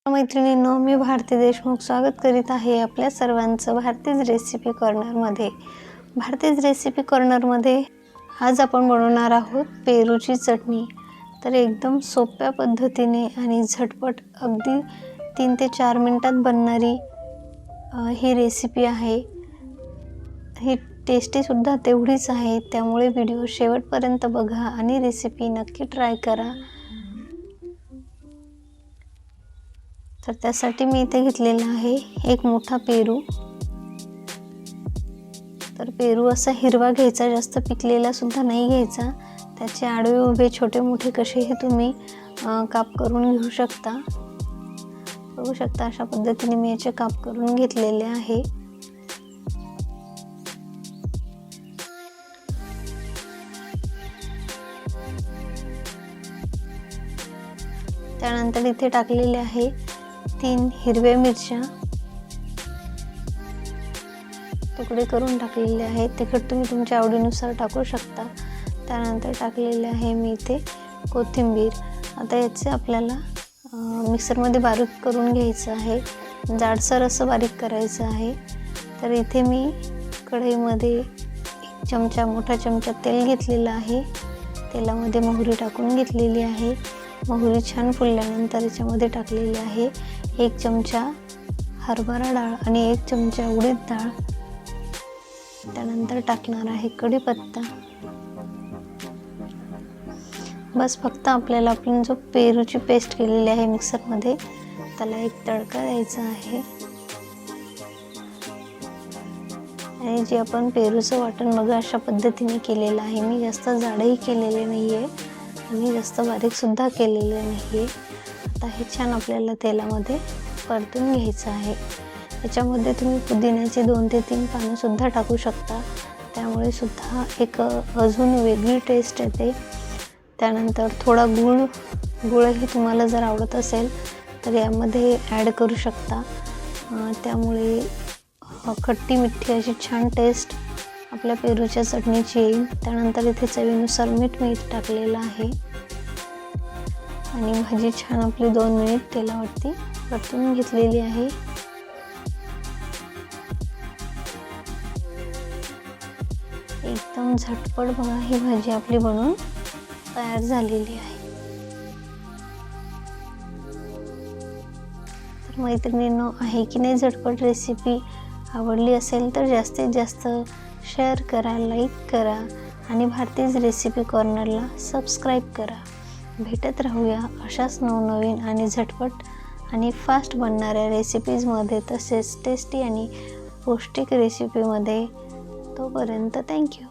मैत्रिणींनो, मी भारती देशमुख स्वागत करीत आहे आपल्या सर्वांचं भारतीज रेसिपी कॉर्नरमध्ये। भारतीज रेसिपी कॉर्नरमध्ये आज आपण बनवणार आहोत पेरूची चटणी। तर एकदम सोप्या पद्धतीने आणि झटपट अगदी 3 ते 4 मिनिटात बनणारी ही रेसिपी आहे। ही टेस्टी सुद्धा तेवढीच आहे, त्यामुळे व्हिडिओ शेवटपर्यंत बघा आणि रेसिपी नक्की ट्राय करा। तर त्यासाठी मी इथे घेतलेला आहे एक मोठा पेरू। तर पेरू असा हिरवा घ्यायचा, जास्त पिकलेला सुद्धा नाही घ्यायचा। त्याचे आडवे उभे छोटे मोठे कसेही तुम्ही काप करून घेऊ शकता। बघू शकता अशा पद्धतीने मी याचे काप करून घेतलेले आहे। त्यानंतर इथे टाकलेले आहे 3 हिरव्या मिरच्या, तुकडे करून टाकलेले आहेत। तिखट तुम्ही तुमच्या आवडीनुसार टाकू शकता। त्यानंतर टाकलेले आहे मी इथे कोथिंबीर। आता याचे आपल्याला मिक्सरमध्ये बारीक करून घ्यायचं आहे, जाडसर असं बारीक करायचं आहे। तर इथे मी कढईमध्ये 1 चमचा मोठा चमचा तेल घेतलेला आहे। तेलामध्ये मोहरी टाकून घेतलेली आहे। मोहरी छान फुलल्यानंतर याच्यामध्ये टाकलेली आहे 1 चमचा हरभरा डाळ आणि 1 चमचा उडीद डाळ। त्यानंतर टाकणार आहे कढीपत्ता। बस फक्त आपल्याला आपण जो पेरूची पेस्ट केलेली आहे मिक्सरमध्ये, त्याला एक तडका द्यायचा आहे। आणि जे आपण पेरूचं वाटण बघा अशा पद्धतीने केलेलं आहे। मी जास्त जाडही केलेले नाही आहे आणि जास्त बारीक सुद्धा केलेले नाही आहे। आता हे छान आपल्याला तेलामध्ये परतून घ्यायचं आहे। याच्यामध्ये तुम्ही पुदिन्याची 2 ते 3 पानं सुद्धा टाकू शकता, त्यामुळे सुद्धा एक अजून वेगळी टेस्ट येते। त्यानंतर थोडा गुळही तुम्हाला जर आवडत असेल तर यामध्ये ॲड करू शकता। त्यामुळे खट्टी मिठी अशी छान टेस्ट आपल्या पेरूच्या चटणीची येईल। त्यानंतर इथे चवीनुसार मीठ टाकलेलं आहे आणि भाजी छान आपली 2 मिनिट तेलावरती परतून घेतलेली आहे। एकदम झटपट बघा ही भाजी आपली बनून तयार झालेली आहे। तर मैत्रिणींनो, आहे की नाही झटपट रेसिपी? आवडली असेल तर जास्तीत जास्त शेअर करा, लाईक करा आणि भारतीज रेसिपी कॉर्नरला सबस्क्राईब करा। भेटत राहूया अशाच नवनवीन आणि झटपट आणि फास्ट बनणाऱ्या रेसिपीजमध्ये, तसेच टेस्टी आणि पौष्टिक रेसिपीमध्ये। तोपर्यंत थँक्यू।